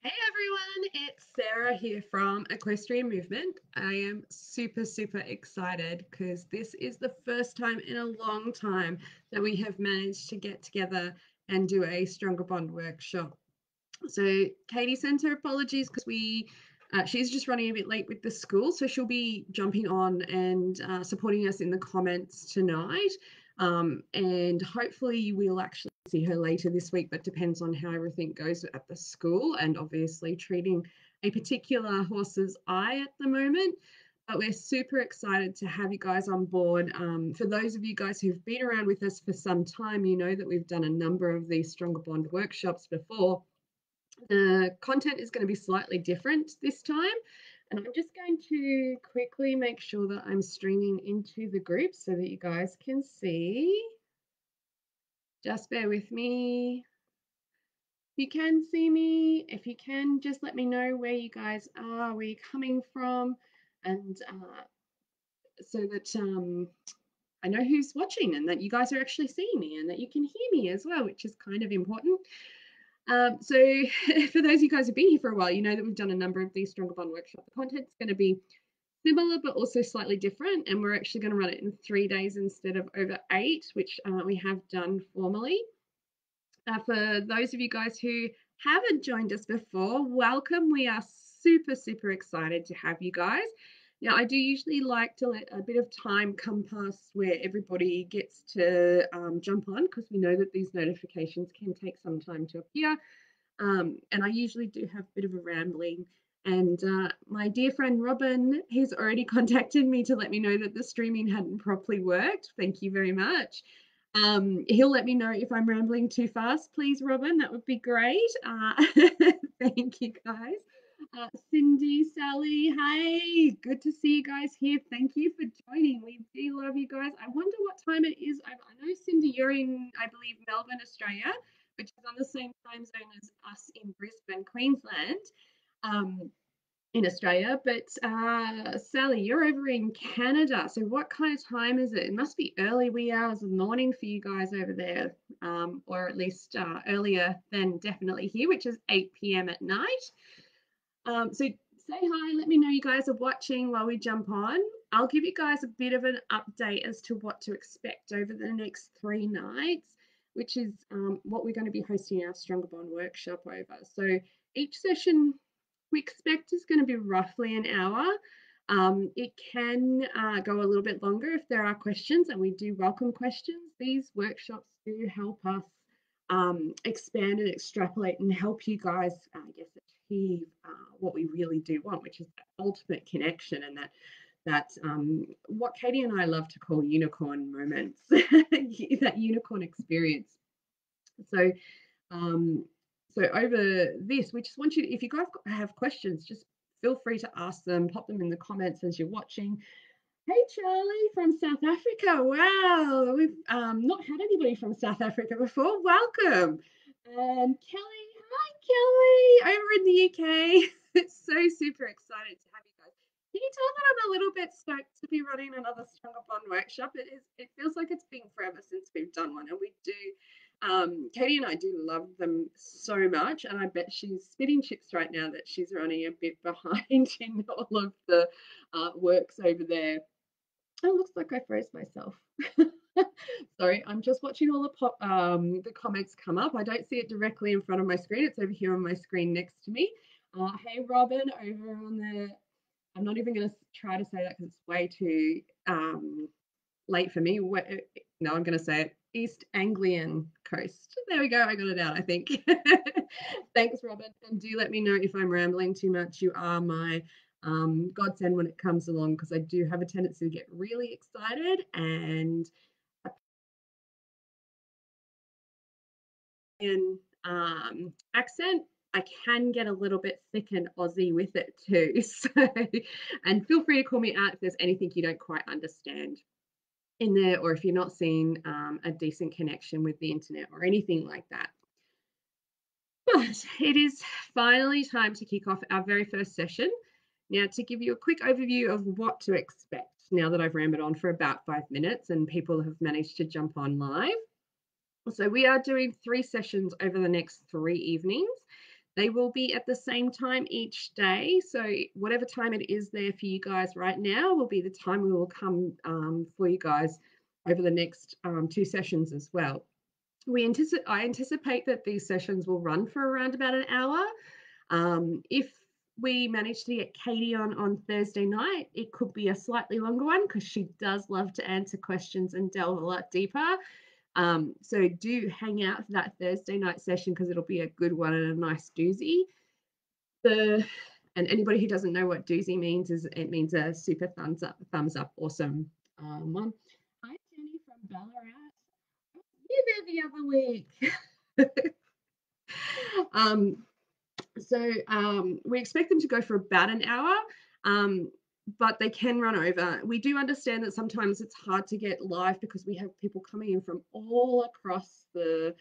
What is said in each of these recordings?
Hey everyone, it's Sarah here from Equestrian Movement. I am super excited because this is the first time in a long time that we have managed to get together and do a Stronger Bond workshop. So Katie sends her apologies because she's just running a bit late with the school, so she'll be jumping on and supporting us in the comments tonight. And hopefully we'll actually see her later this week, but depends on how everything goes at the school and obviously treating a particular horse's eye at the moment. But we're super excited to have you guys on board. For those of you guys who've been around with us for some time, you know that we've done a number of these Stronger Bond workshops before. The content is going to be slightly different this time. And I'm just going to quickly make sure that I'm streaming into the group so that you guys can see. Just bear with me. If you can see me, if you can, just let me know where you guys are, where you're coming from, and so that I know who's watching and that you guys are actually seeing me and that you can hear me as well, which is kind of important. So for those of you guys who've been here for a while, you know that we've done a number of these Stronger Bond workshops. The content's going to be similar but also slightly different, and we're actually going to run it in 3 days instead of over 8, which we have done formally. For those of you guys who haven't joined us before, welcome. We are super excited to have you guys. Now, I do usually like to let a bit of time come past where everybody gets to jump on, because we know that these notifications can take some time to appear. And I usually do have a bit of a rambling. And my dear friend Robin, he's already contacted me to let me know that the streaming hadn't properly worked. Thank you very much. He'll let me know if I'm rambling too fast, please, Robin. That would be great. Thank you, guys. Cindy, Sally, hey, good to see you guys here. Thank you for joining. We do love you guys. I wonder what time it is. I know, Cindy, you're in, I believe, Melbourne, Australia, which is on the same time zone as us in Brisbane, Queensland. Um, in Australia, but Sally, you're over in Canada. So what kind of time is it? It must be early wee hours of the morning for you guys over there, or at least earlier than definitely here, which is 8 p.m. at night. So say hi, let me know you guys are watching while we jump on. I'll give you guys a bit of an update as to what to expect over the next 3 nights, which is what we're going to be hosting our Stronger Bond workshop over. So each session we expect is going to be roughly an hour. It can go a little bit longer if there are questions, and we do welcome questions. These workshops do help us expand and extrapolate and help you guys, I guess, achieve what we really do want, which is that ultimate connection and that what Katie and I love to call unicorn moments, that unicorn experience. So um, so over this, we just want you to, if you guys have questions, just feel free to ask them, pop them in the comments as you're watching. Hey, Charlie from South Africa. Wow, we've not had anybody from South Africa before. Welcome. And Kelly, hi, Kelly, over in the UK. It's so super excited to have you guys. Can you tell that I'm a little bit stoked to be running another Stronger Bond workshop? It feels like it's been forever since we've done one, and we do. Katie and I do love them so much, and I bet she's spitting chips right now that she's running a bit behind in all of the works over there. Oh, looks like I froze myself. Sorry, I'm just watching all the comments come up. I don't see it directly in front of my screen. It's over here on my screen next to me. Hey, Robin, over on the. I'm not even going to try to say that because it's way too late for me. No, I'm going to say it. East Anglian coast. There we go. I got it out, I think. Thanks, Robin. And do let me know if I'm rambling too much. You are my godsend when it comes along, because I do have a tendency to get really excited, and in accent, I can get a little bit thick and Aussie with it too. So, and feel free to call me out if there's anything you don't quite understand in there, or if you're not seeing a decent connection with the internet or anything like that. But it is finally time to kick off our very first session. Now, to give you a quick overview of what to expect, now that I've rambled on for about 5 minutes and people have managed to jump on live. So we are doing 3 sessions over the next 3 evenings. They will be at the same time each day. So whatever time it is there for you guys right now will be the time we will come for you guys over the next 2 sessions as well. I anticipate that these sessions will run for around about an hour. If we manage to get Katie on Thursday night, it could be a slightly longer one because she does love to answer questions and delve a lot deeper. So do hang out for that Thursday night session because it'll be a good one and a nice doozy. And anybody who doesn't know what doozy means is it means a super thumbs up, awesome one. Hi Jenny from Ballarat. You there the other week. um, we expect them to go for about an hour, but they can run over. We do understand that sometimes it's hard to get live because we have people coming in from um, all across the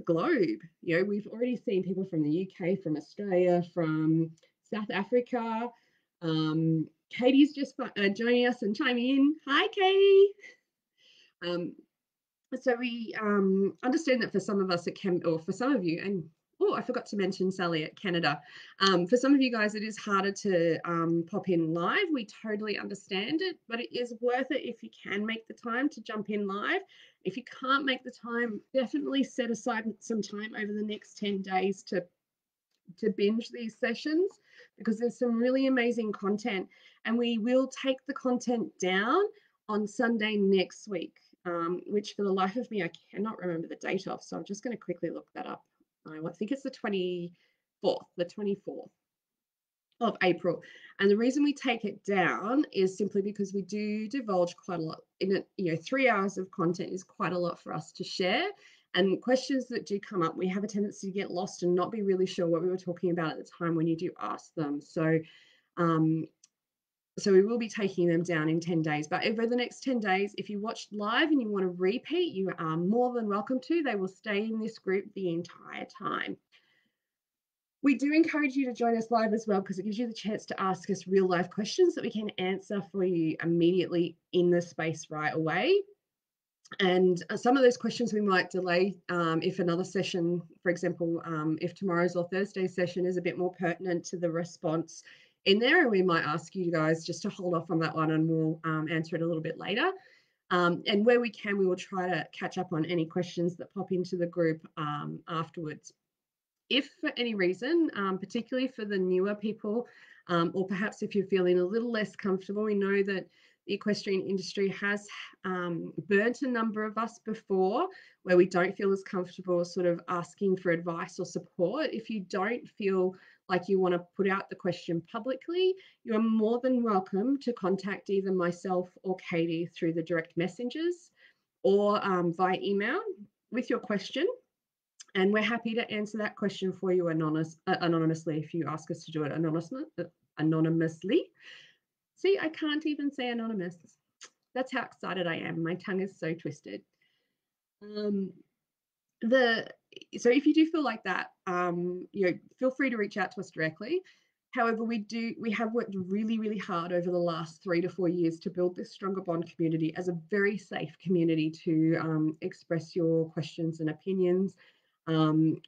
globe. You know, we've already seen people from the UK, from Australia, from South Africa. Katie's just joining us and chiming in. Hi, Katie. So we understand that for some of us it can, or for some of you, and oh, I forgot to mention Sally at Canada. For some of you guys, it is harder to pop in live. We totally understand it, but it is worth it if you can make the time to jump in live. If you can't make the time, definitely set aside some time over the next 10 days to binge these sessions because there's some really amazing content, and we will take the content down on Sunday next week, which for the life of me I cannot remember the date of, so I'm just going to quickly look that up. I think it's the 24th of April. And the reason we take it down is simply because we do divulge quite a lot in it. You know, 3 hours of content is quite a lot for us to share. And questions that do come up, we have a tendency to get lost and not be really sure what we were talking about at the time when you do ask them. Um, so we will be taking them down in 10 days. But over the next 10 days, if you watched live and you want to repeat, you are more than welcome to. They will stay in this group the entire time. We do encourage you to join us live as well because it gives you the chance to ask us real life questions that we can answer for you immediately in the space right away. And some of those questions we might delay if another session, for example, if tomorrow's or Thursday's session is a bit more pertinent to the response in there, and we might ask you guys just to hold off on that one and we'll answer it a little bit later. And where we can, we will try to catch up on any questions that pop into the group afterwards. If for any reason, particularly for the newer people, or perhaps if you're feeling a little less comfortable, we know that the equestrian industry has burnt a number of us before where we don't feel as comfortable sort of asking for advice or support. If you don't feel like you want to put out the question publicly, you are more than welcome to contact either myself or Katie through the direct messages or via email with your question. And we're happy to answer that question for you anonymously if you ask us to do it anonymously. See, I can't even say anonymous. That's how excited I am. My tongue is so twisted. So if you do feel like that, feel free to reach out to us directly. However, we have worked really, really hard over the last 3 to 4 years to build this Stronger Bond community as a very safe community to express your questions and opinions.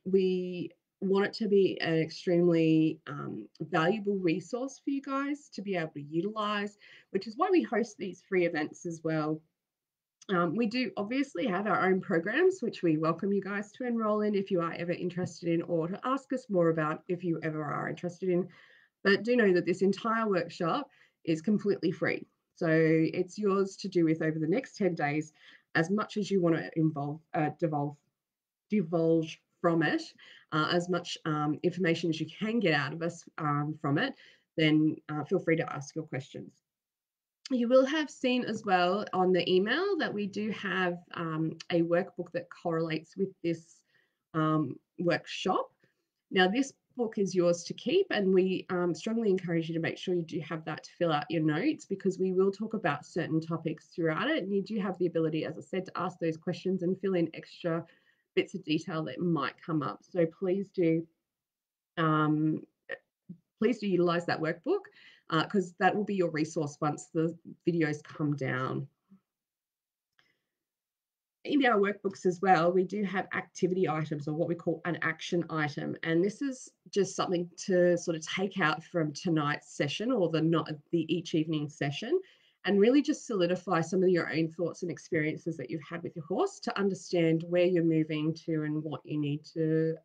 We want it to be an extremely valuable resource for you guys to be able to utilize, which is why we host these free events as well. We do obviously have our own programs, which we welcome you guys to enroll in if you are ever interested in, or to ask us more about if you ever are interested in. But do know that this entire workshop is completely free. So it's yours to do with over the next 10 days, as much as you want to divulge from it, as much information as you can get out of us from it, then feel free to ask your questions. You will have seen as well on the email that we do have a workbook that correlates with this workshop. Now, this book is yours to keep, and we strongly encourage you to make sure you do have that to fill out your notes because we will talk about certain topics throughout it. And you do have the ability, as I said, to ask those questions and fill in extra bits of detail that might come up. So please do utilize that workbook because that will be your resource once the videos come down. in our workbooks as well, we do have activity items, or what we call an action item. And this is just something to sort of take out from tonight's session, or the each evening session, and really just solidify some of your own thoughts and experiences that you've had with your horse, to understand where you're moving to and what you need to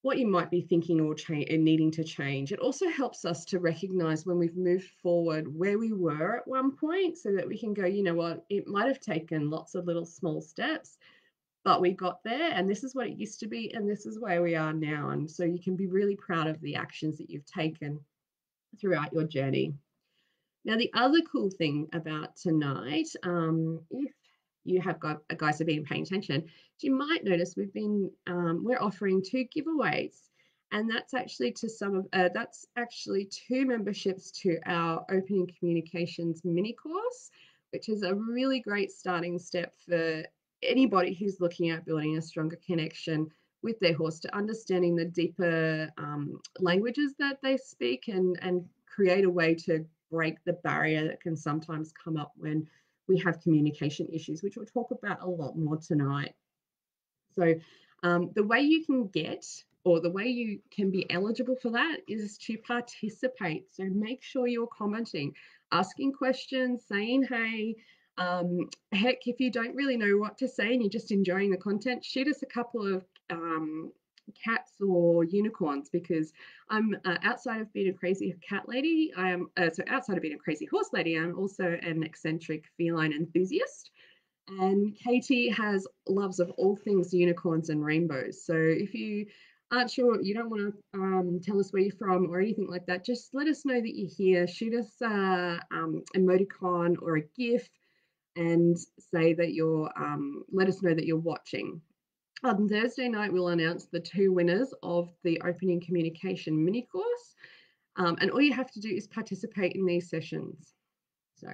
what you might be thinking or needing to change. It also helps us to recognize when we've moved forward where we were at one point, so that we can go, you know what, it might have taken lots of little small steps, but we got there, and this is what it used to be, and this is where we are now. And so you can be really proud of the actions that you've taken throughout your journey. Now, the other cool thing about tonight, if you have got guys have been paying attention, you might notice we're offering 2 giveaways, and that's actually 2 memberships to our Opening Communications mini course, which is a really great starting step for anybody who's looking at building a stronger connection with their horse, to understanding the deeper languages that they speak, and create a way to break the barrier that can sometimes come up when we have communication issues, which we'll talk about a lot more tonight. So, the way you can get, or the way you can be eligible for that, is to participate. So make sure you're commenting, asking questions, saying hey. Heck, if you don't really know what to say and you're just enjoying the content, shoot us a couple of cats or unicorns, because I'm outside of being a crazy cat lady, I am outside of being a crazy horse lady, I'm also an eccentric feline enthusiast. And Katie has loves of all things unicorns and rainbows. So if you aren't sure, you don't want to tell us where you're from or anything like that, just let us know that you're here. Shoot us a emoticon or a GIF, and say that let us know that you're watching. On Thursday night, we'll announce the 2 winners of the Opening Communication mini course. And all you have to do is participate in these sessions. So,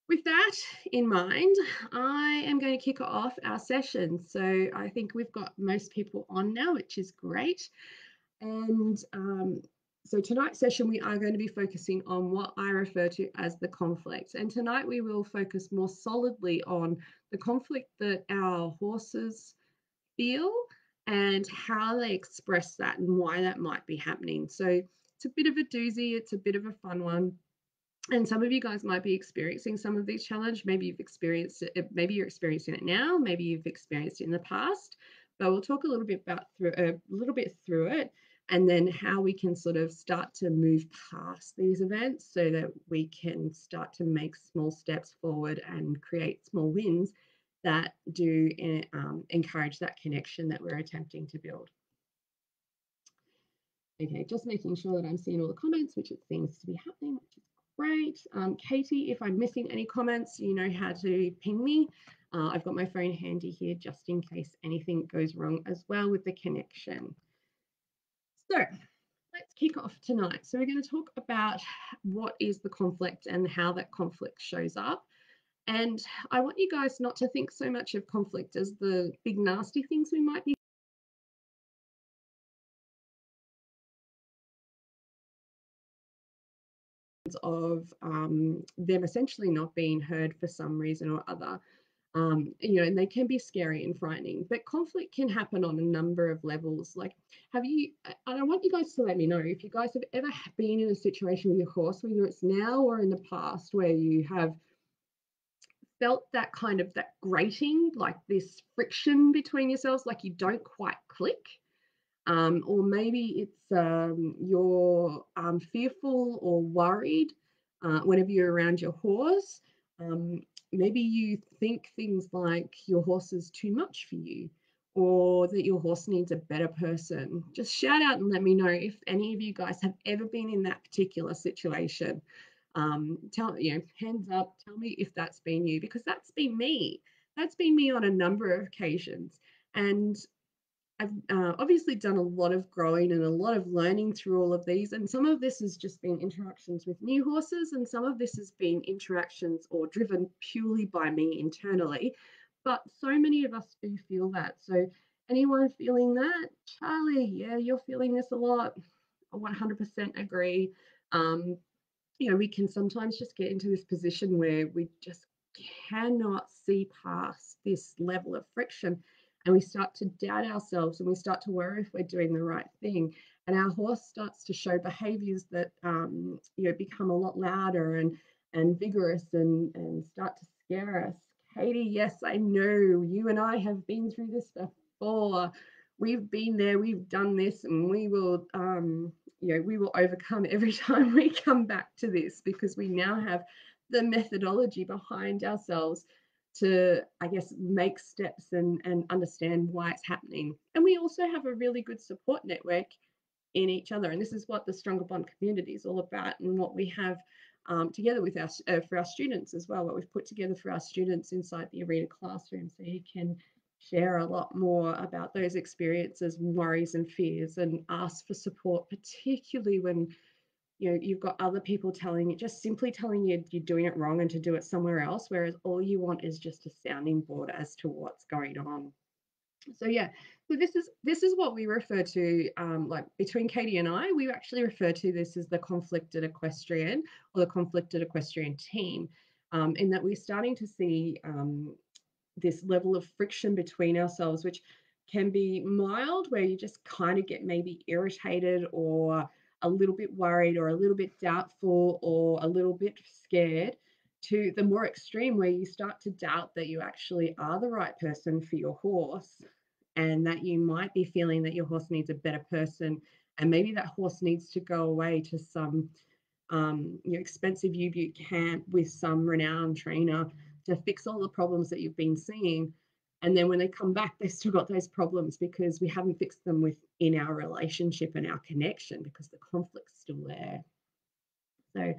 with that in mind, I am going to kick off our session. So I think we've got most people on now, which is great. And so tonight's session, we are going to be focusing on what I refer to as the conflict. And tonight we will focus more solidly on the conflict that our horses feel, and how they express that, and why that might be happening. So it's a bit of a doozy, it's a bit of a fun one. And some of you guys might be experiencing some of these challenges. Maybe you've experienced it, maybe you're experiencing it now, maybe you've experienced it in the past. But we'll talk a little bit through it, and then how we can sort of start to move past these events, so that we can start to make small steps forward and create small wins that do encourage that connection that we're attempting to build. Okay, just making sure that I'm seeing all the comments, which it seems to be happening, which is great. Katie, if I'm missing any comments, you know how to ping me. I've got my phone handy here just in case anything goes wrong as well with the connection. So let's kick off tonight. So we're going to talk about what is the conflict and how that conflict shows up. And I want you guys not to think so much of conflict as the big nasty things we might be of them essentially not being heard for some reason or other. And they can be scary and frightening, but conflict can happen on a number of levels. Like, I want you guys to let me know if you guys have ever been in a situation with your horse, whether it's now or in the past, where you have felt that kind of that grating, like this friction between yourselves, like you don't quite click. Or maybe it's you're fearful or worried whenever you're around your horse. Um, Maybe you think things like your horse is too much for you, or that your horse needs a better person. Just shout out and let me know if any of you guys have ever been in that particular situation. Hands up, tell me if that's been you, because that's been me. That's been me on a number of occasions. And I've obviously done a lot of growing and a lot of learning through all of these. And some of this has just been interactions with new horses, and some of this has been interactions or driven purely by me internally. But so many of us do feel that. So, anyone feeling that? Charlie, yeah, you're feeling this a lot. I 100% agree. We can sometimes just get into this position where we just cannot see past this level of friction, and we start to doubt ourselves, and we start to worry if we're doing the right thing, and our horse starts to show behaviors that become a lot louder and vigorous and start to scare us. Katie, yes, I know you and I have been through this before. We've been there, we've done this, and we will overcome every time we come back to this, because we now have the methodology behind ourselves to, I guess, make steps and understand why it's happening. And we also have a really good support network in each other. And this is what the Stronger Bond community is all about, and what we have together with us for our students as well, what we've put together for our students inside the Arena classroom. So you can share a lot more about those experiences, worries and fears, and ask for support, particularly when you've got other people simply telling you you're doing it wrong and to do it somewhere else, whereas all you want is just a sounding board as to what's going on. So yeah, so this is what we refer to, like between Katie and I, we actually refer to this as the conflicted equestrian, or the conflicted equestrian team, in that we're starting to see this level of friction between ourselves, which can be mild, where you just kind of get maybe irritated or a little bit worried or a little bit doubtful or a little bit scared, to the more extreme, where you start to doubt that you actually are the right person for your horse, and that you might be feeling that your horse needs a better person, and maybe that horse needs to go away to some expensive U-Butte camp with some renowned trainer to fix all the problems that you've been seeing. And then when they come back, they've still got those problems because we haven't fixed them within our relationship and our connection, because the conflict's still there. So,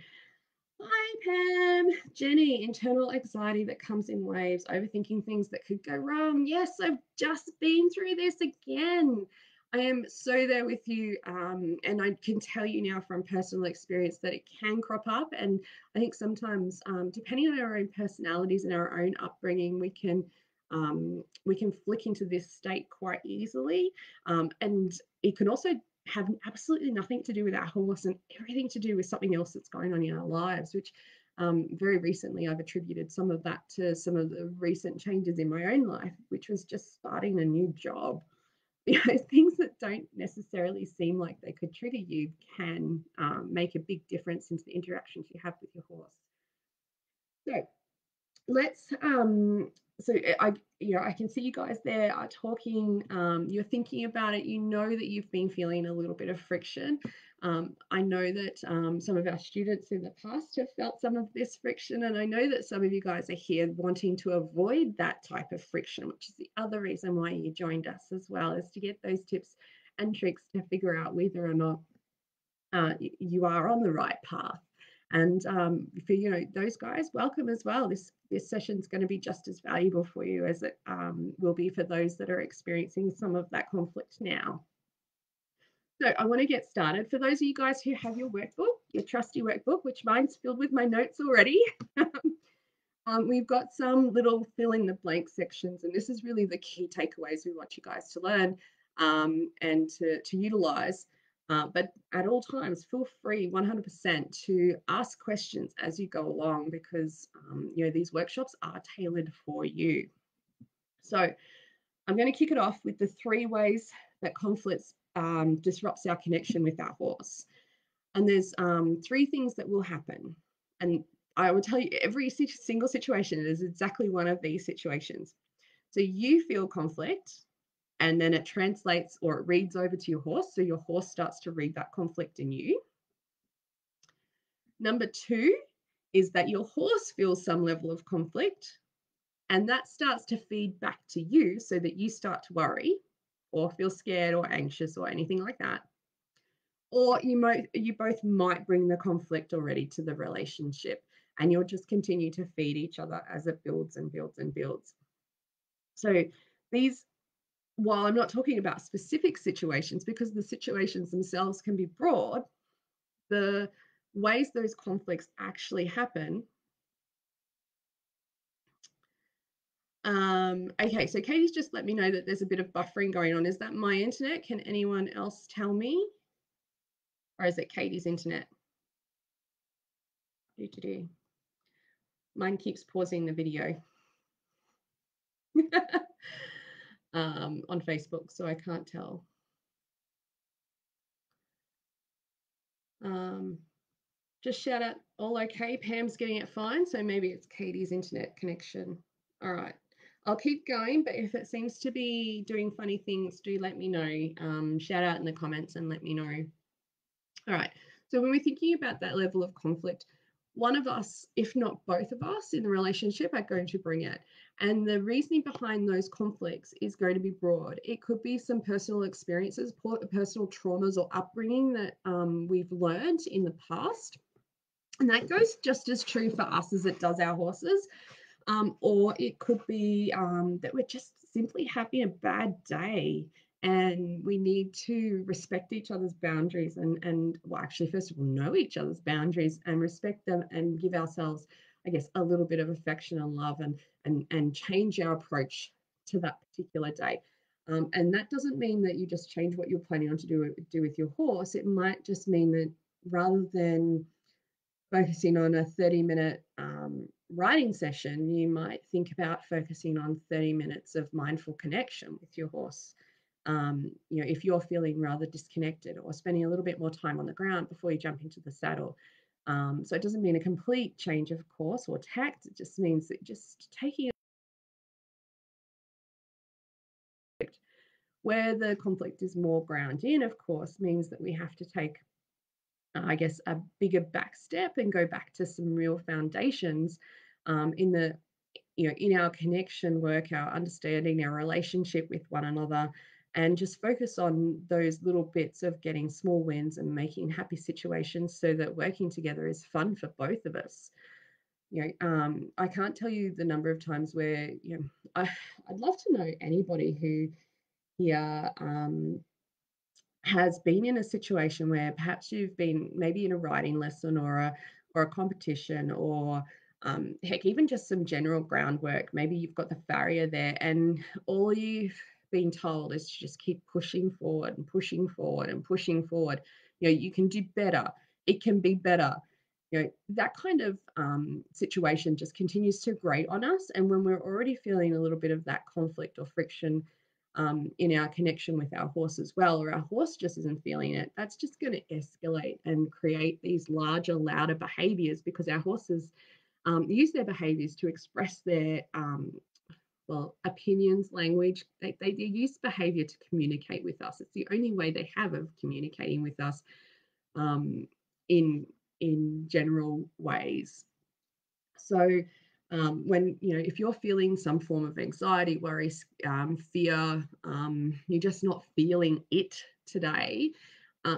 hi, Pam. Jenny, internal anxiety that comes in waves, overthinking things that could go wrong. Yes, I've just been through this again. I am so there with you. And I can tell you now from personal experience that it can crop up. And I think sometimes, depending on our own personalities and our own upbringing, we can flick into this state quite easily. And it can also have absolutely nothing to do with our horse and everything to do with something else that's going on in our lives, which very recently I've attributed some of that to some of the recent changes in my own life, which was just starting a new job. Things that don't necessarily seem like they could trigger you can make a big difference into the interactions you have with your horse. So let's I can see you guys there are talking, you're thinking about it, you know that you've been feeling a little bit of friction. I know that some of our students in the past have felt some of this friction, and I know that some of you guys are here wanting to avoid that type of friction, which is the other reason why you joined us as well, is to get those tips and tricks to figure out whether or not you are on the right path. And for those guys, welcome as well. This session is going to be just as valuable for you as it will be for those that are experiencing some of that conflict now. So I want to get started. For those of you guys who have your workbook, your trusty workbook, which mine's filled with my notes already, we've got some little fill in the blank sections, and this is really the key takeaways we want you guys to learn and to utilize. But at all times, feel free 100% to ask questions as you go along, because these workshops are tailored for you. So I'm going to kick it off with the 3 ways that conflicts disrupts our connection with our horse. And there's 3 things that will happen. And I will tell you, every single situation is exactly one of these situations. So you feel conflict, and then it translates or it reads over to your horse. So your horse starts to read that conflict in you. Number 2 is that your horse feels some level of conflict, and that starts to feed back to you, so that you start to worry or feel scared or anxious or anything like that. Or you both might bring the conflict already to the relationship, and you'll just continue to feed each other as it builds and builds and builds. So these, while I'm not talking about specific situations, because the situations themselves can be broad, the ways those conflicts actually happen. Okay, so Katie's just let me know that there's a bit of buffering going on. Is that my internet? Can anyone else tell me? Or is it Katie's internet? Mine keeps pausing the video on Facebook, so I can't tell. Just shout out, all okay. Pam's getting it fine, so maybe it's Katie's internet connection. All right. I'll keep going, but if it seems to be doing funny things, do let me know. Shout out in the comments and let me know. All right. So when we're thinking about that level of conflict, one of us, if not both of us in the relationship, are going to bring it. And the reasoning behind those conflicts is going to be broad. It could be some personal experiences, personal traumas or upbringing that we've learned in the past. And that goes just as true for us as it does our horses. Or it could be that we're just simply having a bad day and we need to respect each other's boundaries and well, actually, first of all, know each other's boundaries and respect them and give ourselves, I guess, a little bit of affection and love and change our approach to that particular day. And that doesn't mean that you just change what you're planning on to do with your horse. It might just mean that rather than focusing on a 30-minute riding session, you might think about focusing on 30 minutes of mindful connection with your horse. If you're feeling rather disconnected or spending a little bit more time on the ground before you jump into the saddle. So it doesn't mean a complete change of course or tact. It just means that just taking where the conflict is more ground in, of course, means that we have to take I guess, a bigger back step and go back to some real foundations in the, in our connection work, our understanding, our relationship with one another, and just focus on those little bits of getting small wins and making happy situations so that working together is fun for both of us. I can't tell you the number of times where, I'd love to know anybody who here has been in a situation where perhaps you've been maybe in a riding lesson or a competition or heck, even just some general groundwork. Maybe you've got the farrier there, and all you've been told is to just keep pushing forward and pushing forward and pushing forward. You can do better. It can be better. That kind of situation just continues to grate on us. And when we're already feeling a little bit of that conflict or friction in our connection with our horse as well, or our horse just isn't feeling it, that's just going to escalate and create these larger, louder behaviors because our horses use their behaviors to express their, opinions, language. They use behavior to communicate with us. It's the only way they have of communicating with us um, in, in general ways. So when if you're feeling some form of anxiety, worry, fear, you're just not feeling it today,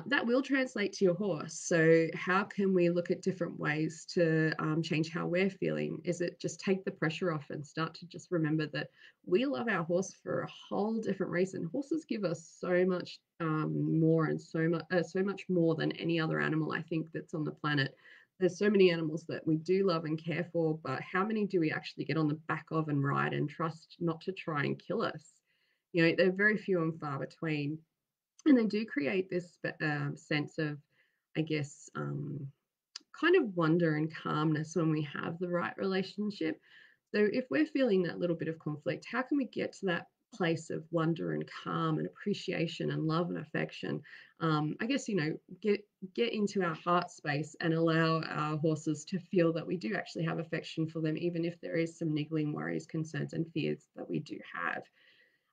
that will translate to your horse. So how can we look at different ways to change how we're feeling? Is it just take the pressure off and start to just remember that we love our horse for a whole different reason. Horses give us so much more and so much more than any other animal I think that's on the planet. There's so many animals that we do love and care for, but how many do we actually get on the back of and ride and trust not to try and kill us? They're very few and far between. And they do create this sense of, I guess, kind of wonder and calmness when we have the right relationship. So if we're feeling that little bit of conflict, how can we get to that place of wonder and calm and appreciation and love and affection? I guess, get into our heart space and allow our horses to feel that we do actually have affection for them, even if there is some niggling worries, concerns, and fears that we do have.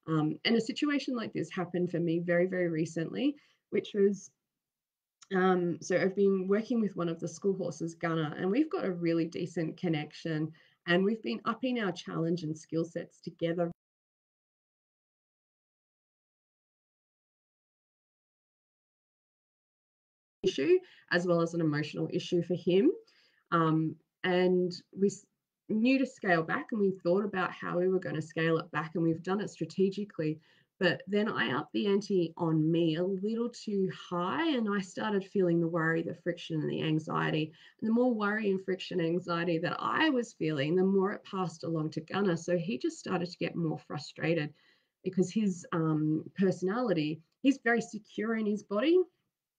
And a situation like this happened for me very, very recently, which was so I've been working with one of the school horses, Gunner, and we've got a really decent connection. And we've been upping our challenge and skill sets together. Issue as well as an emotional issue for him. And we knew to scale back and we thought about how we were going to scale it back and we've done it strategically. But then I upped the ante on me a little too high and I started feeling the worry, the friction and the anxiety. And the more worry and friction and anxiety that I was feeling, the more it passed along to Gunner. So he just started to get more frustrated because his personality, he's very secure in his body.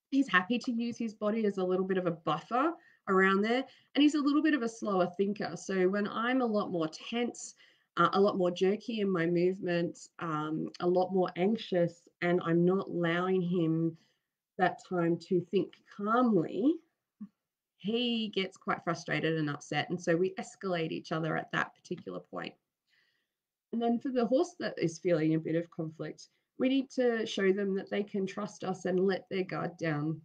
He's happy to use his body as a little bit of a buffer around there. And he's a little bit of a slower thinker. So when I'm a lot more tense, a lot more jerky in my movements, a lot more anxious, and I'm not allowing him that time to think calmly, he gets quite frustrated and upset. And so we escalate each other at that particular point. And then for the horse that is feeling a bit of conflict, we need to show them that they can trust us and let their guard down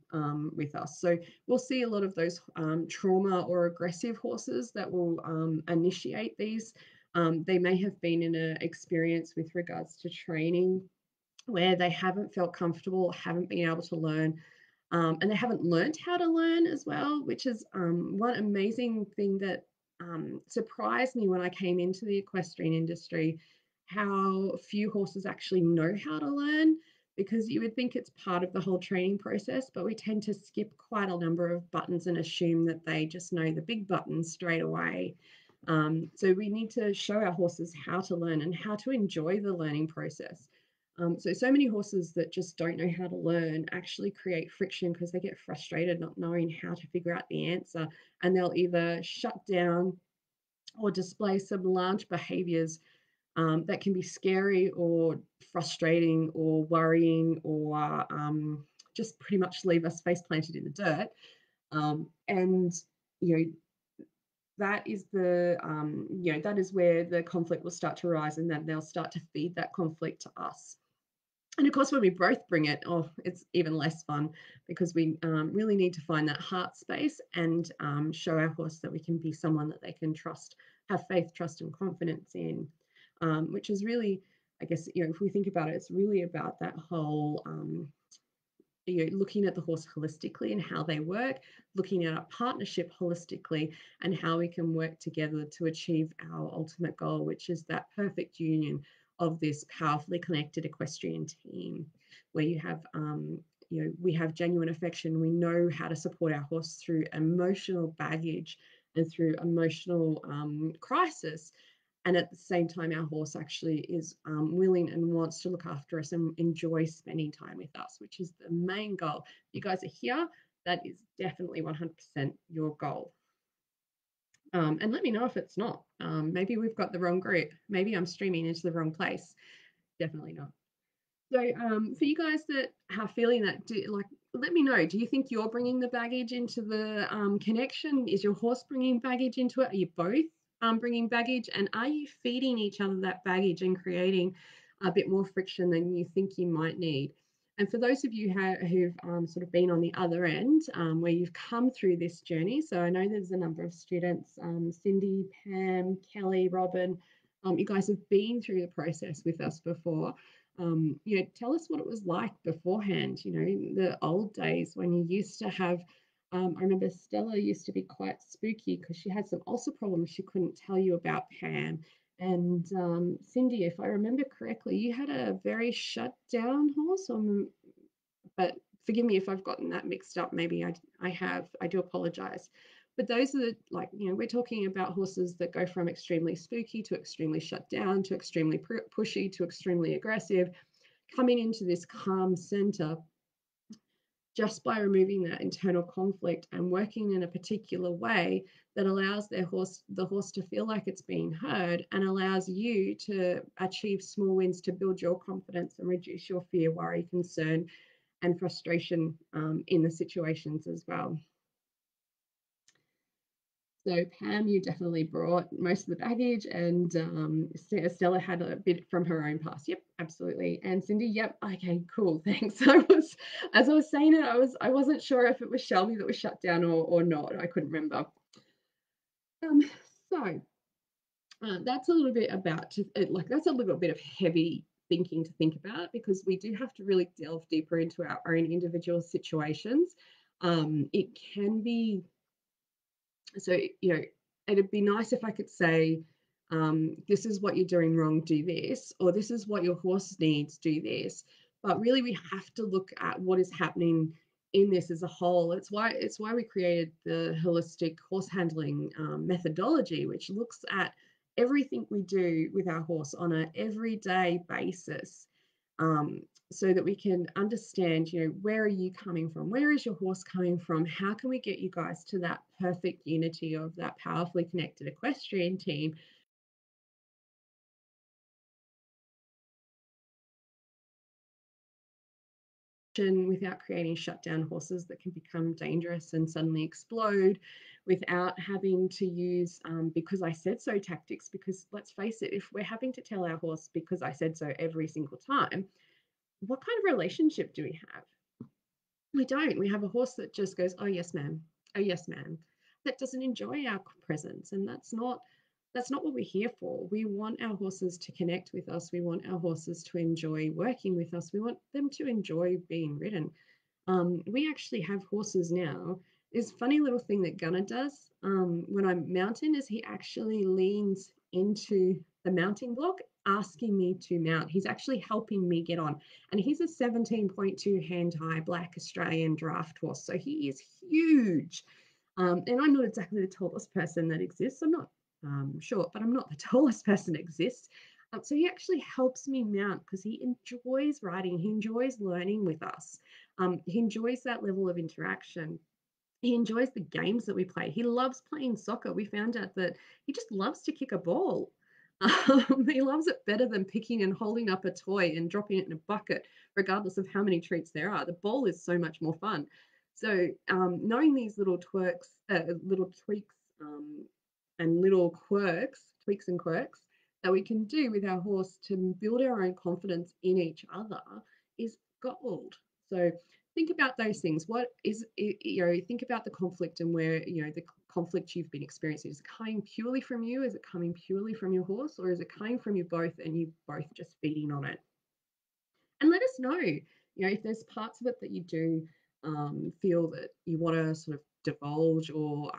with us. So we'll see a lot of those trauma or aggressive horses that will initiate these. They may have been in an experience with regards to training where they haven't felt comfortable, haven't been able to learn, and they haven't learned how to learn as well, which is one amazing thing that surprised me when I came into the equestrian industry, how few horses actually know how to learn, because you would think it's part of the whole training process, but we tend to skip quite a number of buttons and assume that they just know the big buttons straight away. So we need to show our horses how to learn and how to enjoy the learning process. So many horses that just don't know how to learn actually create friction because they get frustrated not knowing how to figure out the answer, and they'll either shut down or display some large behaviors that can be scary or frustrating or worrying, or just pretty much leave us face planted in the dirt. And you know that is where the conflict will start to rise, and then they'll start to feed that conflict to us. And of course, when we both bring it, oh, it's even less fun, because we really need to find that heart space and show our horse that we can be someone that they can trust, have faith, trust, and confidence in, which is really, I guess, if we think about it, it's really about that whole, looking at the horse holistically and how they work, looking at our partnership holistically and how we can work together to achieve our ultimate goal, which is that perfect union of this powerfully connected equestrian team, where we have genuine affection. We know how to support our horse through emotional baggage and through emotional crisis, and at the same time our horse actually is willing and wants to look after us and enjoy spending time with us, which is the main goal. If you guys are here, that is definitely 100% your goal. And let me know if it's not. Maybe we've got the wrong group. Maybe I'm streaming into the wrong place. Definitely not. So for you guys that are feeling that, let me know. Do you think you're bringing the baggage into the connection? Is your horse bringing baggage into it? Are you both bringing baggage? And are you feeding each other that baggage and creating a bit more friction than you think you might need? And for those of you who've sort of been on the other end, where you've come through this journey, so I know there's a number of students, Cindy, Pam, Kelly, Robin, you guys have been through the process with us before. Tell us what it was like beforehand, the old days when you used to have, I remember Stella used to be quite spooky because she had some ulcer problems she couldn't tell you about, Pam. And Cindy, if I remember correctly, you had a very shut down horse, but forgive me if I've gotten that mixed up. Maybe I have. I do apologize. But those are we're talking about horses that go from extremely spooky to extremely shut down to extremely pushy to extremely aggressive, coming into this calm center just by removing that internal conflict and working in a particular way that allows the horse to feel like it's being heard, and allows you to achieve small wins to build your confidence and reduce your fear, worry, concern, and frustration in the situations as well. So Pam, you definitely brought most of the baggage, and Stella had a bit from her own past. Yep, absolutely. And Cindy, yep, okay, cool, thanks. As I was saying it, I wasn't sure if it was Shelby that was shut down or not. I couldn't remember. So that's a little bit about that's a little bit of heavy thinking to think about, because we do have to really delve deeper into our own individual situations. It can be so, it'd be nice if I could say, this is what you're doing wrong, do this, or this is what your horse needs, do this. But really, we have to look at what is happening in this as a whole. It's why we created the holistic horse handling methodology, which looks at everything we do with our horse on an everyday basis. so that we can understand, where are you coming from? Where is your horse coming from? How can we get you guys to that perfect unity of that powerfully connected equestrian team without creating shutdown horses that can become dangerous and suddenly explode, without having to use because I said so tactics? Because let's face it, if we're having to tell our horse because I said so every single time, what kind of relationship do we have? We don't. We have a horse that just goes, "Oh yes, ma'am. Oh yes, ma'am." That doesn't enjoy our presence, and that's not what we're here for. We want our horses to connect with us. We want our horses to enjoy working with us. We want them to enjoy being ridden. We actually have horses now. This funny little thing that Gunner does when I'm mounting is he actually leans into the mounting block, asking me to mount. He's actually helping me get on. And he's a 17.2 hand high black Australian draft horse. So he is huge. And I'm not exactly the tallest person that exists. I'm not short, but I'm not the tallest person that exists. So he actually helps me mount because he enjoys riding. He enjoys learning with us. He enjoys that level of interaction. He enjoys the games that we play. He loves playing soccer. We found out that he just loves to kick a ball. He loves it better than picking and holding up a toy and dropping it in a bucket, regardless of how many treats there are. The ball is so much more fun. So knowing these little little tweaks and little tweaks and quirks that we can do with our horse to build our own confidence in each other is gold. So think about those things. What is, think about the conflict and where, the conflict you've been experiencing. Is it coming purely from you? Is it coming purely from your horse? Or is it coming from you both and you both just feeding on it? And let us know, if there's parts of it that you do feel that you want to sort of divulge or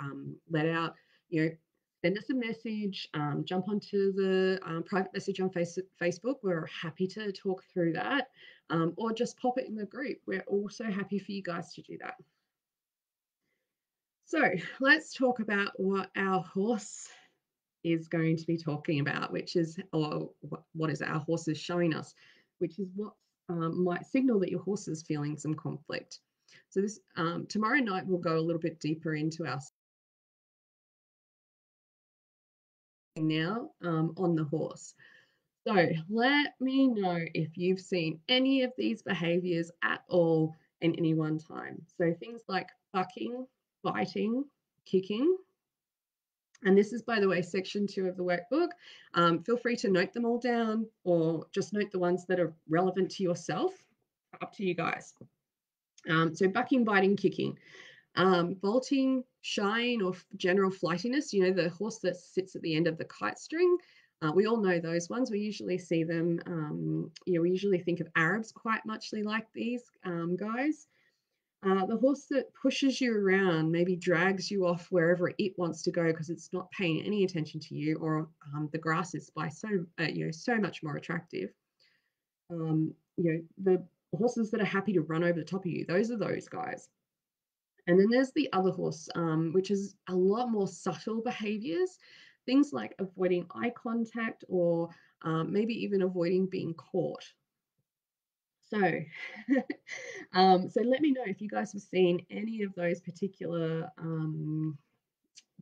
let out, send us a message, jump onto the private message on Facebook. We're happy to talk through that, or just pop it in the group. We're also happy for you guys to do that. So let's talk about what our horse is going to be talking about, which is, or what is our horse is showing us, which is what might signal that your horse is feeling some conflict. So this tomorrow night we'll go a little bit deeper into our now on the horse. So let me know if you've seen any of these behaviors at all in any one time. So things like bucking, biting, kicking. And this is, by the way, section 2 of the workbook. Feel free to note them all down or just note the ones that are relevant to yourself. Up to you guys. So bucking, biting, kicking. Bolting, shying, or general flightiness, the horse that sits at the end of the kite string. We all know those ones. We usually see them, we usually think of Arabs quite muchly like these guys. The horse that pushes you around, maybe drags you off wherever it wants to go because it's not paying any attention to you, or the grass is by so much more attractive. The horses that are happy to run over the top of you, those are those guys. And then there's the other horse, which is a lot more subtle behaviors, things like avoiding eye contact or maybe even avoiding being caught. So, so let me know if you guys have seen any of those particular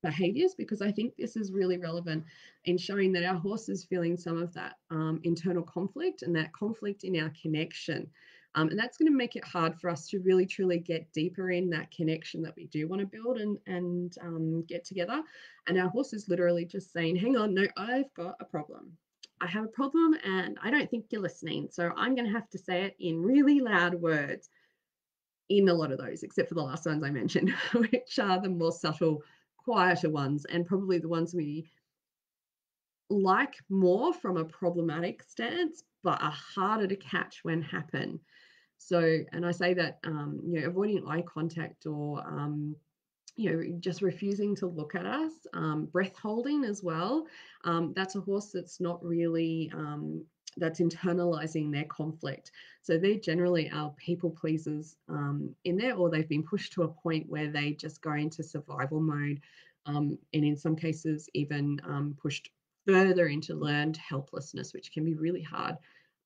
behaviors, because I think this is really relevant in showing that our horse is feeling some of that internal conflict and that conflict in our connection. And that's going to make it hard for us to really truly get deeper in that connection that we do want to build and get together. And our horse is literally just saying, hang on, no, I've got a problem. I have a problem and I don't think you're listening. So I'm going to have to say it in really loud words in a lot of those, except for the last ones I mentioned, which are the more subtle, quieter ones, and probably the ones we like more from a problematic stance, but are harder to catch when happen. So, and I say that, avoiding eye contact or, just refusing to look at us, breath holding as well. That's a horse that's not really, that's internalizing their conflict. So they're generally our people pleasers in there, or they've been pushed to a point where they just go into survival mode. And in some cases, even pushed further into learned helplessness, which can be really hard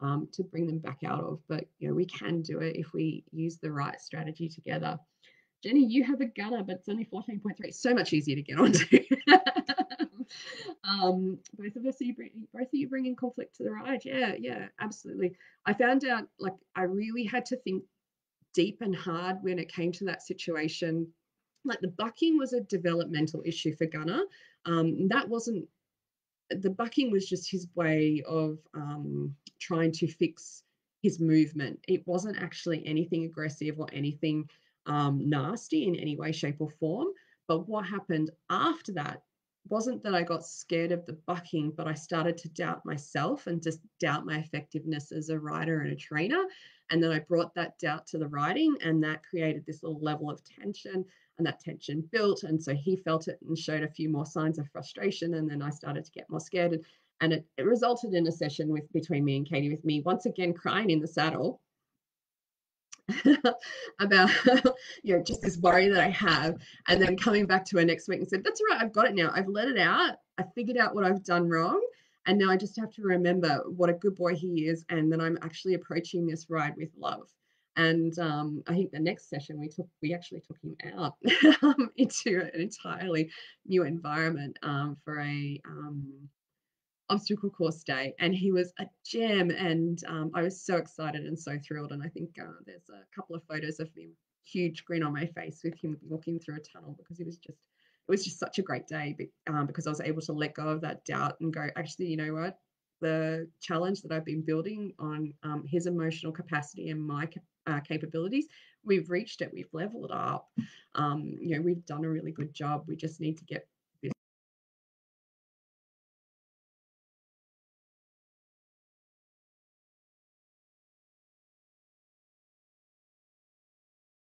to bring them back out of. But we can do it if we use the right strategy together. Jenny, you have a gunner, but it's only 14.3. So much easier to get onto. Both of us, both of you bringing conflict to the ride. Yeah, absolutely. I found out like I really had to think deep and hard when it came to that situation. Like the bucking was a developmental issue for Gunner. That wasn't the bucking was just his way of trying to fix his movement. It wasn't actually anything aggressive or anything nasty in any way, shape, or form. But what happened after that wasn't that I got scared of the bucking, but I started to doubt myself and just doubt my effectiveness as a rider and a trainer. And then I brought that doubt to the riding, and that created this little level of tension, and that tension built. And so he felt it and showed a few more signs of frustration. And then I started to get more scared. And it resulted in a session between me and Katie, with me once again crying in the saddle about just this worry that I have, and then coming back to her next week and said, that's all right, I've got it now, I've let it out, I figured out what I've done wrong, and now I just have to remember what a good boy he is, and then I'm actually approaching this ride with love. And I think the next session we actually took him out into an entirely new environment for a obstacle course day, and he was a gem, and I was so excited and so thrilled. And I think there's a couple of photos of him, huge grin on my face with him walking through a tunnel, because it was just such a great day, because I was able to let go of that doubt and go, actually, you know what, the challenge that I've been building on his emotional capacity and my capabilities, we've reached it, we've leveled up, we've done a really good job, we just need to get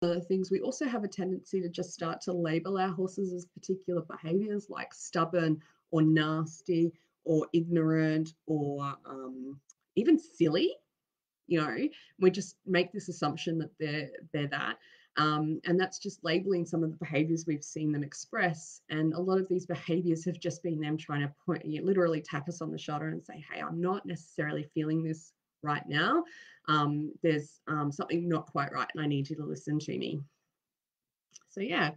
other things. We also have a tendency to just start to label our horses as particular behaviors, like stubborn or nasty or ignorant or even silly. We just make this assumption that they're that. And that's just labeling some of the behaviors we've seen them express. And a lot of these behaviors have just been them trying to literally tap us on the shoulder and say, hey, I'm not necessarily feeling this right now. There's something not quite right, and I need you to listen to me. So yeah,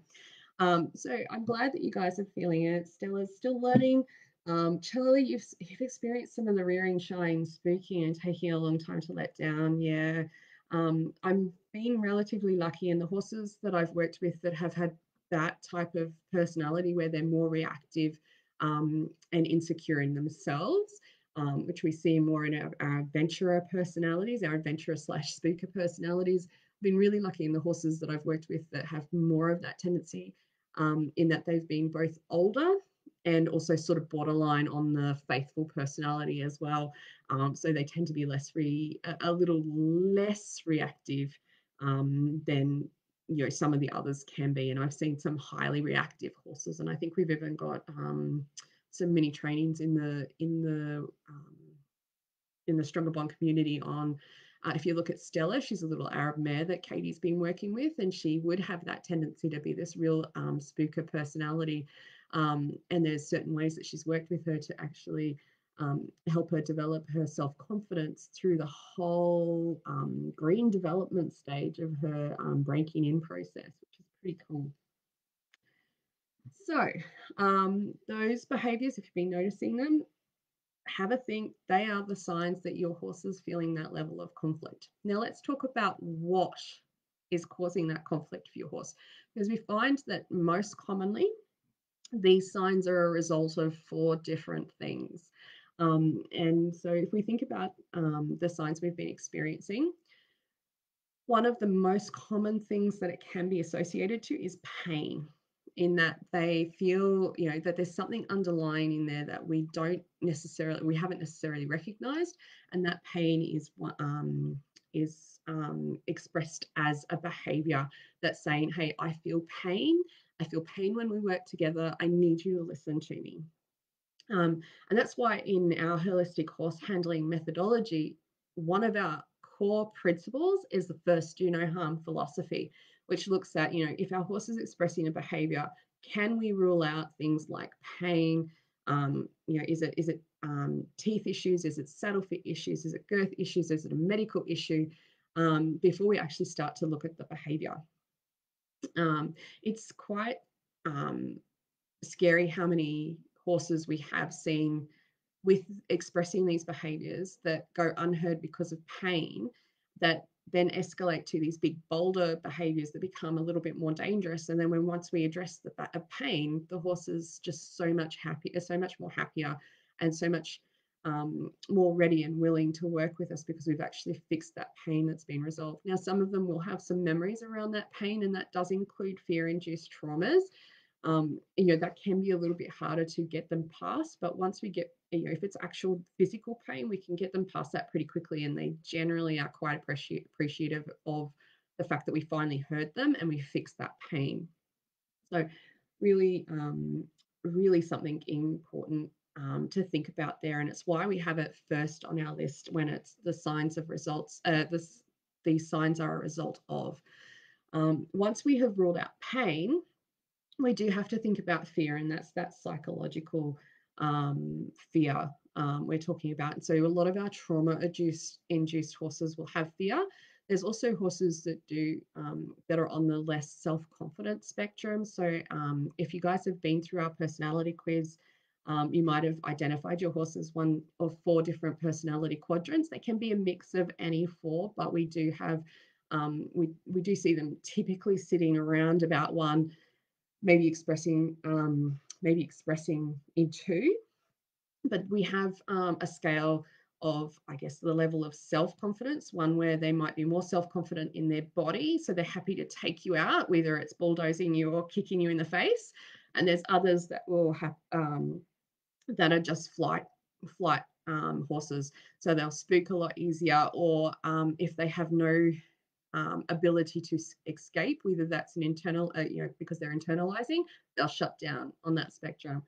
so I'm glad that you guys are feeling it. Stella's still learning. Charlie, you've experienced some of the rearing, shying, spooking, and taking a long time to let down. Yeah, I'm being relatively lucky, and the horses that I've worked with that have had that type of personality, where they're more reactive and insecure in themselves, which we see more in our adventurer personalities, our adventurer / spooker personalities. I've been really lucky in the horses that I've worked with that have more of that tendency, in that they've been both older and also sort of borderline on the faithful personality as well. So they tend to be a little less reactive than some of the others can be. And I've seen some highly reactive horses, and I think we've even got some mini trainings in the Stronger Bond community on. If you look at Stella, she's a little Arab mare that Katie's been working with, and she would have that tendency to be this real spooker personality. And there's certain ways that she's worked with her to actually help her develop her self-confidence through the whole green development stage of her breaking in process, which is pretty cool. So those behaviors, if you've been noticing them, have a think. They are the signs that your horse is feeling that level of conflict. Now let's talk about what is causing that conflict for your horse, because we find that most commonly these signs are a result of 4 different things. And so if we think about the signs we've been experiencing, one of the most common things that it can be associated to is pain, in that they feel, that there's something underlying in there that we haven't necessarily recognized, and that pain is expressed as a behavior that's saying, hey, I feel pain when we work together, I need you to listen to me. And that's why in our holistic horse handling methodology, one of our core principles is the first do no harm philosophy, which looks at, if our horse is expressing a behavior, can we rule out things like pain, Is it teeth issues? Is it saddle fit issues? Is it girth issues? Is it a medical issue? Before we actually start to look at the behavior. It's quite um, scary how many horses we have seen with expressing these behaviors that go unheard because of pain, that then escalate to these big bolder behaviors that become a little bit more dangerous. And then when once we address the pain, the horse is just so much happier, so much more happier, and so much more ready and willing to work with us because we've actually fixed that pain that's been resolved. Now, some of them will have some memories around that pain, and that does include fear-induced traumas. That can be a little bit harder to get them past. But once we get, if it's actual physical pain, we can get them past that pretty quickly. And they generally are quite appreciative of the fact that we finally heard them and we fixed that pain. So, really, really something important to think about there. And it's why we have it first on our list when it's the signs of results. These signs are a result of. Once we have ruled out pain, we do have to think about fear, and that's that psychological fear we're talking about. And so a lot of our trauma-induced horses will have fear. There's also horses that do that are on the less self-confident spectrum. So if you guys have been through our personality quiz, you might have identified your horse as one of 4 different personality quadrants. They can be a mix of any 4, but we do have we do see them typically sitting around about 1, maybe expressing in 2. But we have a scale of, I guess, the level of self-confidence, one where they might be more self-confident in their body, so they're happy to take you out, whether it's bulldozing you or kicking you in the face. And there's others that will have that are just flight horses, so they'll spook a lot easier, or if they have no ability to escape, whether that's an internal, because they're internalizing, they'll shut down on that spectrum.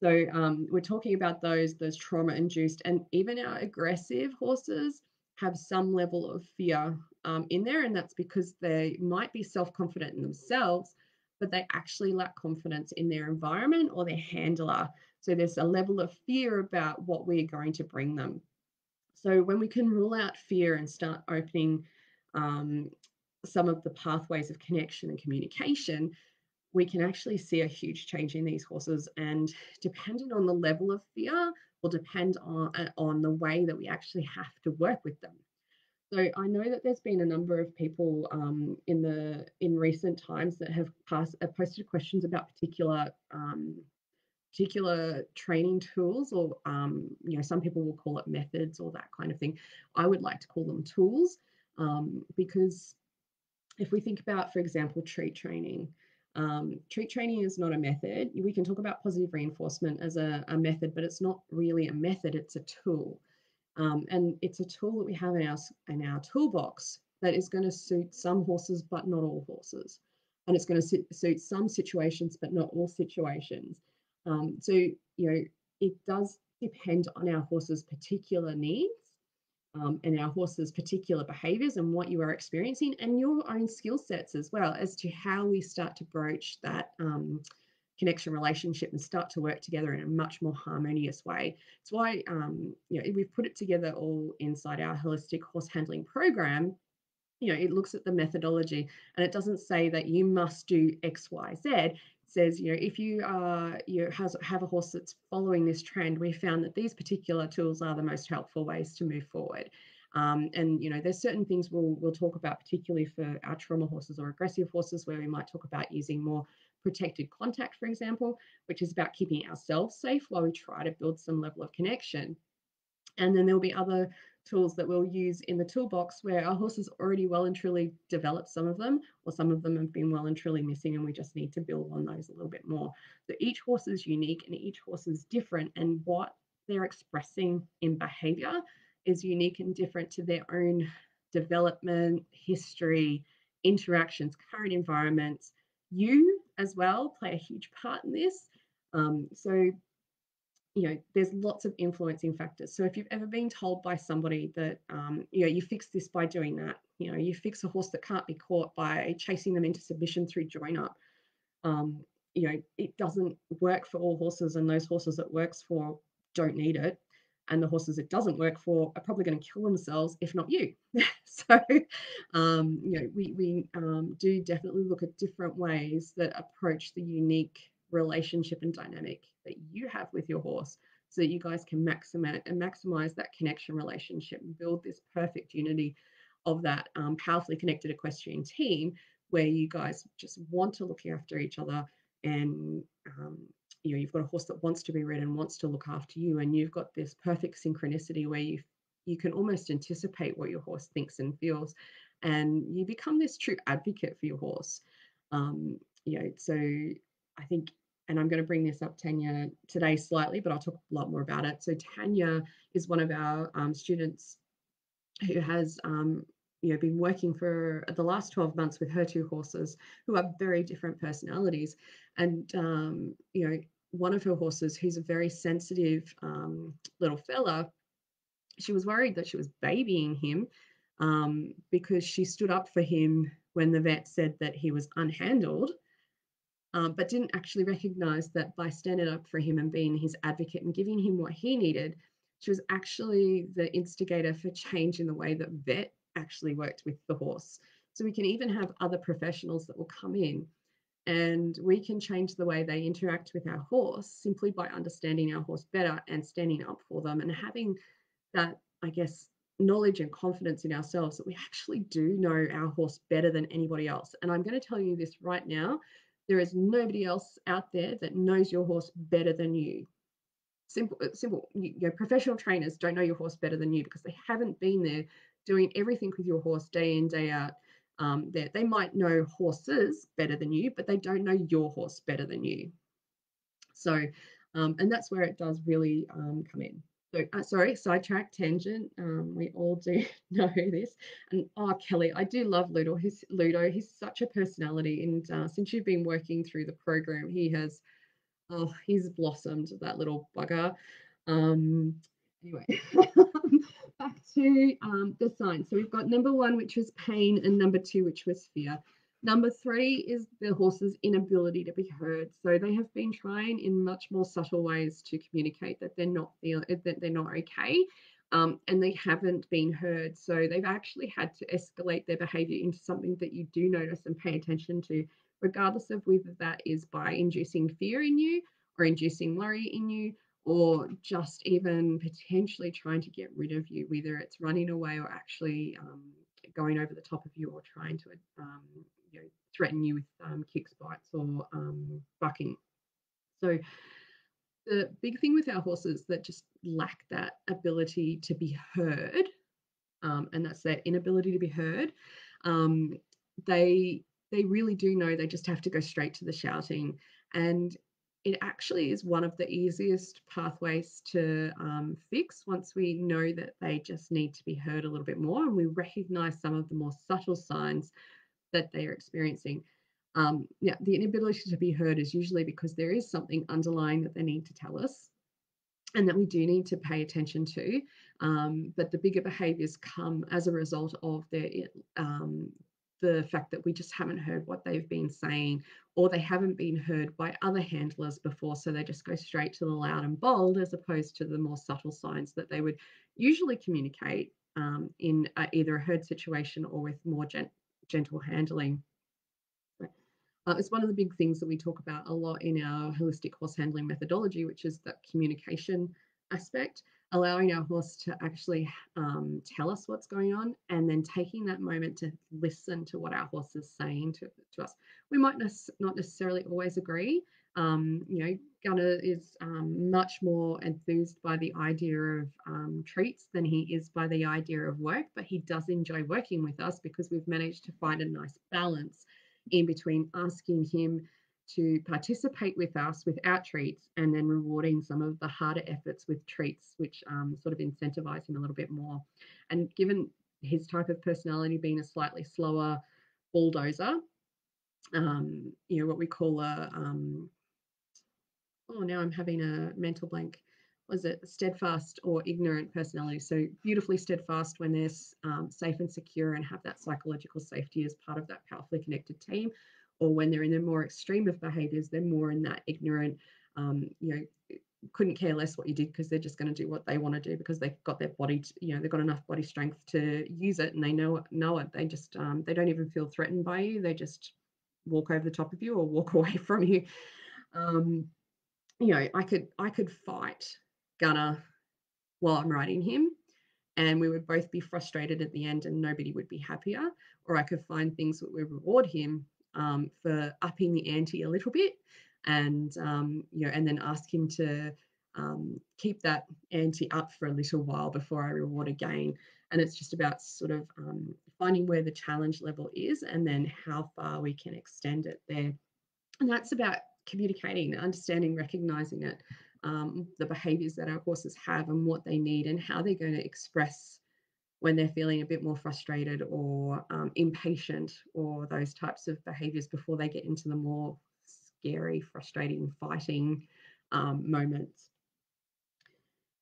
So we're talking about those trauma-induced, and even our aggressive horses have some level of fear in there, and that's because they might be self-confident in themselves, but they actually lack confidence in their environment or their handler. So there's a level of fear about what we're going to bring them. So when we can rule out fear and start opening um, some of the pathways of connection and communication, we can actually see a huge change in these horses. And depending on the level of fear will depend on the way that we actually have to work with them. So I know that there's been a number of people in recent times that have posted questions about particular training tools, or some people will call it methods or that kind of thing. I would like to call them tools, because if we think about, for example, treat training is not a method. We can talk about positive reinforcement as a method, but it's not really a method, it's a tool. And it's a tool that we have in our toolbox that is going to suit some horses, but not all horses. And it's going to suit some situations, but not all situations. So, it does depend on our horse's particular needs, and our horse's particular behaviors and what you are experiencing, and your own skill sets as well, as to how we start to broach that connection relationship and start to work together in a much more harmonious way. It's why we've put it together all inside our holistic horse handling program. It looks at the methodology, and it doesn't say that you must do X, Y, Z. It says, if you have a horse that's following this trend, we found that these particular tools are the most helpful ways to move forward. And there's certain things we'll talk about, particularly for our trauma horses or aggressive horses, where we might talk about using more protected contact, for example, which is about keeping ourselves safe while we try to build some level of connection. And then there'll be other tools that we'll use in the toolbox where our horse has already well and truly developed some of them, or some of them have been well and truly missing, and we just need to build on those a little bit more. So each horse is unique and each horse is different, and what they're expressing in behavior is unique and different to their own development, history, interactions, current environments. You as well play a huge part in this. So there's lots of influencing factors. So if you've ever been told by somebody that, you fix this by doing that, you fix a horse that can't be caught by chasing them into submission through join up, it doesn't work for all horses, and those horses it works for don't need it. And the horses it doesn't work for are probably going to kill themselves, if not you. So, we do definitely look at different ways that approach the unique relationship and dynamic that you have with your horse, so that you guys can maximize that connection relationship and build this perfect unity of that powerfully connected equestrian team, where you guys just want to look after each other. And you've got a horse that wants to be rid and wants to look after you, and you've got this perfect synchronicity where you can almost anticipate what your horse thinks and feels, and you become this true advocate for your horse. um, so I think, and I'm going to bring this up, Tanya, today slightly, but I'll talk a lot more about it. So Tanya is one of our students who has been working for the last 12 months with her two horses, who are very different personalities. And one of her horses, who's a very sensitive little fella, she was worried that she was babying him, because she stood up for him when the vet said that he was unhandled, but didn't actually recognize that by standing up for him and being his advocate and giving him what he needed, she was actually the instigator for change in the way that vet actually worked with the horse. So we can even have other professionals that will come in, and we can change the way they interact with our horse simply by understanding our horse better and standing up for them, and having that, I guess, knowledge and confidence in ourselves that we actually do know our horse better than anybody else. And I'm going to tell you this right now: there is nobody else out there that knows your horse better than you. Simple. Professional trainers don't know your horse better than you, because they haven't been there doing everything with your horse day in, day out. They might know horses better than you, but they don't know your horse better than you. So, and that's where it does really come in. So, sorry, sidetrack, tangent. We all do know this. And Kelly, I do love Ludo. He's such a personality, and since you've been working through the program, he's blossomed, that little bugger. Um, anyway, back to the signs. So we've got number one, which was pain, and number two, which was fear. Number three is the horse's inability to be heard. So they have been trying in much more subtle ways to communicate that they're not okay, and they haven't been heard. So they've actually had to escalate their behaviour into something that you do notice and pay attention to, regardless of whether that is by inducing fear in you or inducing worry in you, or just even potentially trying to get rid of you, whether it's running away or actually going over the top of you, or trying to threaten you with kicks, bites, or bucking. So the big thing with our horses that just lack that ability to be heard, and that's their inability to be heard, um, they they really do know they just have to go straight to the shouting. And it actually is one of the easiest pathways to fix, once we know that they just need to be heard a little bit more, and we recognize some of the more subtle signs that they are experiencing. The inability to be heard is usually because there is something underlying that they need to tell us, and that we do need to pay attention to. But the bigger behaviours come as a result of the fact that we just haven't heard what they've been saying, or they haven't been heard by other handlers before. So they just go straight to the loud and bold, as opposed to the more subtle signs that they would usually communicate in either a herd situation or with more gentle handling. It's one of the big things that we talk about a lot in our holistic horse handling methodology, which is that communication aspect, allowing our horse to actually tell us what's going on, and then taking that moment to listen to what our horse is saying to us. We might not necessarily always agree. Gunner is much more enthused by the idea of treats than he is by the idea of work, but he does enjoy working with us because we've managed to find a nice balance in between asking him to participate with us without treats, and then rewarding some of the harder efforts with treats, which sort of incentivize him a little bit more. And given his type of personality being a slightly slower bulldozer, what we call now I'm having a mental blank. Was it steadfast or ignorant personality? So beautifully steadfast when they're safe and secure and have that psychological safety as part of that powerfully connected team, or when they're in the more extreme of behaviors, they're more in that ignorant, you know, couldn't care less what you did because they're just going to do what they want to do because they've got their body, they've got enough body strength to use it, and they know it. They just they don't even feel threatened by you. They just walk over the top of you or walk away from you. Um, I could fight Gunner while I'm riding him, and we would both be frustrated at the end and nobody would be happier. Or I could find things that would reward him for upping the ante a little bit, and and then ask him to keep that ante up for a little while before I reward again. And it's just about sort of finding where the challenge level is and then how far we can extend it there. And that's about communicating, understanding, recognizing it, the behaviors that our horses have and what they need and how they're going to express when they're feeling a bit more frustrated or impatient or those types of behaviors before they get into the more scary, frustrating, fighting moments.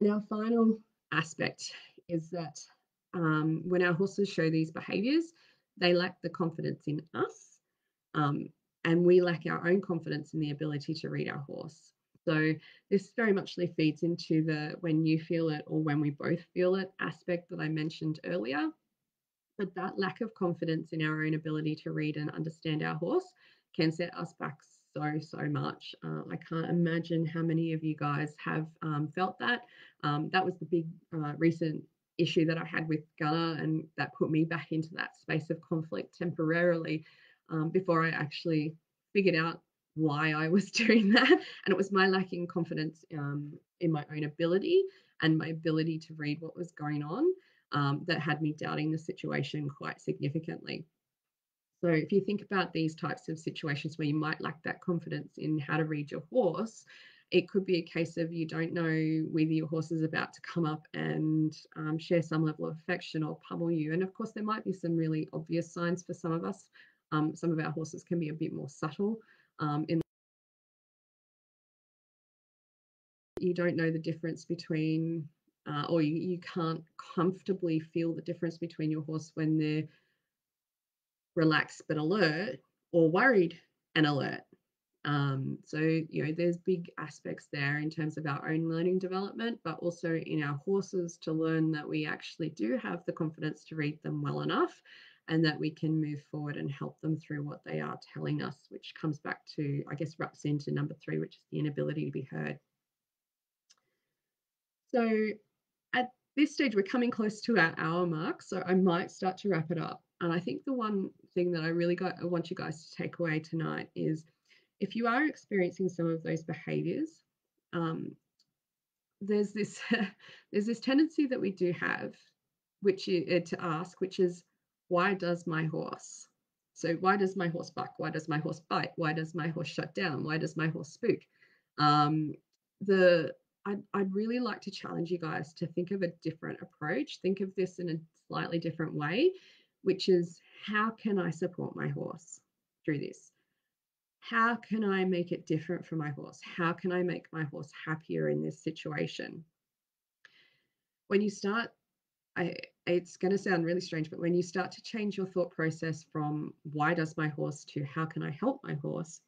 And our final aspect is that when our horses show these behaviors, they lack the confidence in us, um, and we lack our own confidence in the ability to read our horse. So this very much feeds into the when you feel it or when we both feel it aspect that I mentioned earlier. But that lack of confidence in our own ability to read and understand our horse can set us back so much. I can't imagine how many of you guys have felt that. That was the big recent issue that I had with Gunner, and that put me back into that space of conflict temporarily before I actually figured out why I was doing that. And it was my lacking confidence in my own ability and my ability to read what was going on that had me doubting the situation quite significantly. So if you think about these types of situations where you might lack that confidence in how to read your horse, it could be a case of you don't know whether your horse is about to come up and share some level of affection or pummel you. And of course, there might be some really obvious signs for some of us. Some of our horses can be a bit more subtle in you don't know the difference between, or you can't comfortably feel the difference between your horse when they're relaxed but alert or worried and alert. So, there's big aspects there in terms of our own learning development, but also in our horses to learn that we actually do have the confidence to read them well enough and that we can move forward and help them through what they are telling us, which comes back to, I guess, wraps into number 3, which is the inability to be heard. So at this stage, we're coming close to our hour mark, so I might start to wrap it up. And I think the one thing that I want you guys to take away tonight is if you are experiencing some of those behaviors, there's this there's this tendency that we do have, which is to ask, which is, why does my horse? So why does my horse buck? Why does my horse bite? Why does my horse shut down? Why does my horse spook? Um, the I'd really like to challenge you guys to think of a different approach. Think of this in a slightly different way, which is, how can I support my horse through this? How can I make it different for my horse? How can I make my horse happier in this situation? When you start, it's going to sound really strange, but when you start to change your thought process from why does my horse to how can I help my horse,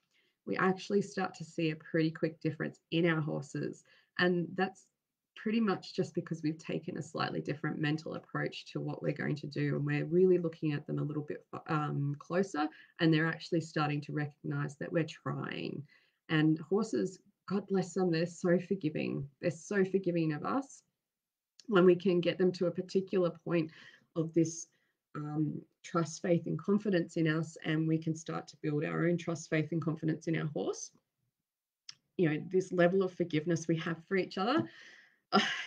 we actually start to see a pretty quick difference in our horses. And that's pretty much just because we've taken a slightly different mental approach to what we're going to do. And we're really looking at them a little bit closer, and they're actually starting to recognize that we're trying. And horses, God bless them, they're so forgiving. They're so forgiving of us when we can get them to a particular point of this trust, faith, and confidence in us, and we can start to build our own trust, faith, and confidence in our horse. This level of forgiveness we have for each other,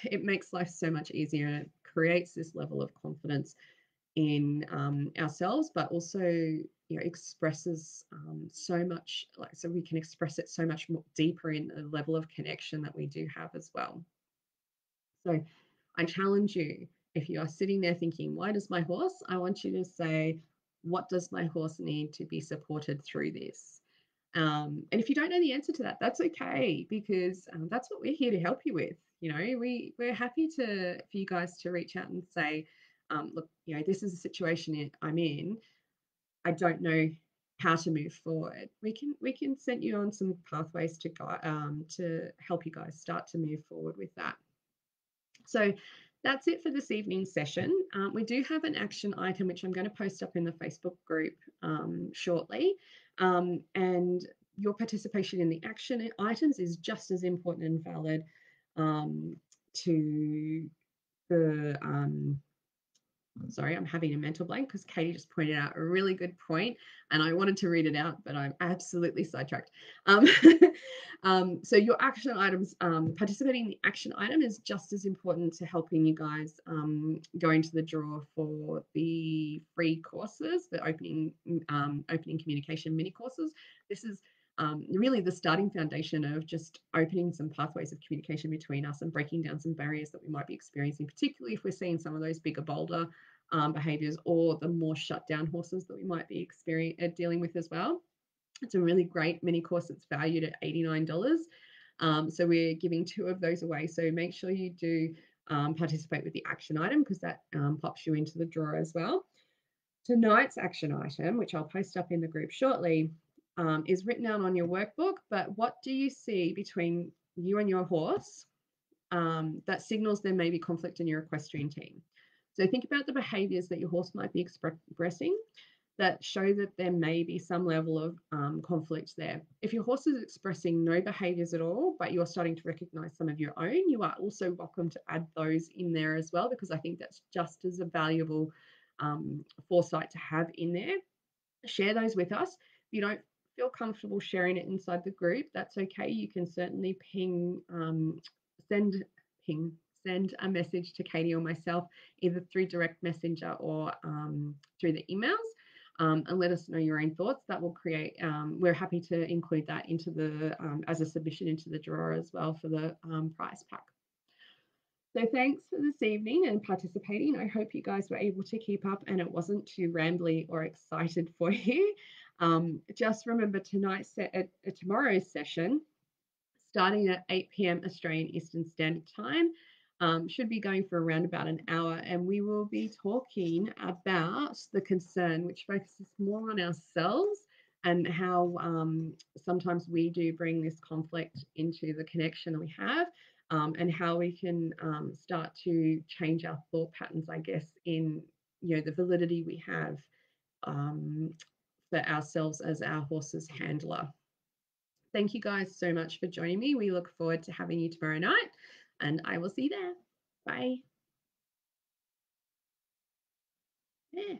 it makes life so much easier, and it creates this level of confidence in ourselves, but also expresses so much, so we can express it so much more deeper in the level of connection that we do have as well. So I challenge you, if you are sitting there thinking, why does my horse? I want you to say, what does my horse need to be supported through this? And if you don't know the answer to that, that's okay, because that's what we're here to help you with. We're happy for you guys to reach out and say, look, this is a situation I'm in. I don't know how to move forward. We can send you on some pathways to help you guys start to move forward with that. So that's it for this evening's session. We do have an action item which I'm going to post up in the Facebook group shortly, and your participation in the action items is just as important and valid to the sorry, I'm having a mental blank because Katie just pointed out a really good point and I wanted to read it out, but I'm absolutely sidetracked. So your action items, participating in the action item is just as important to helping you guys go into the draw for the free courses, the opening communication mini courses. This is really the starting foundation of just opening some pathways of communication between us and breaking down some barriers that we might be experiencing, particularly if we're seeing some of those bigger, bolder behaviors or the more shut down horses that we might be dealing with as well. It's a really great mini course that's valued at $89. So we're giving 2 of those away. So make sure you do participate with the action item because that pops you into the draw as well. Tonight's action item, which I'll post up in the group shortly, is written down on your workbook. But what do you see between you and your horse that signals there may be conflict in your equestrian team? So think about the behaviors that your horse might be expressing that show that there may be some level of conflict there. If your horse is expressing no behaviors at all, but you're starting to recognize some of your own, you are also welcome to add those in there as well, because I think that's just as a valuable foresight to have in there. Share those with us. If you don't feel comfortable sharing it inside the group, that's okay. You can certainly send a message to Katie or myself, either through direct messenger or through the emails, and let us know your own thoughts. That will create, we're happy to include that into the, as a submission into the drawer as well for the prize pack. So thanks for this evening and participating. I hope you guys were able to keep up and it wasn't too rambly or excited for you. Just remember tomorrow's session, starting at 8 p.m. Australian Eastern Standard Time, should be going for around about an hour, and we will be talking about the concern, which focuses more on ourselves and how sometimes we do bring this conflict into the connection we have, and how we can start to change our thought patterns, I guess, in the validity we have for ourselves as our horse's handler. Thank you guys so much for joining me. We look forward to having you tomorrow night, and I will see you there. Bye. Yeah.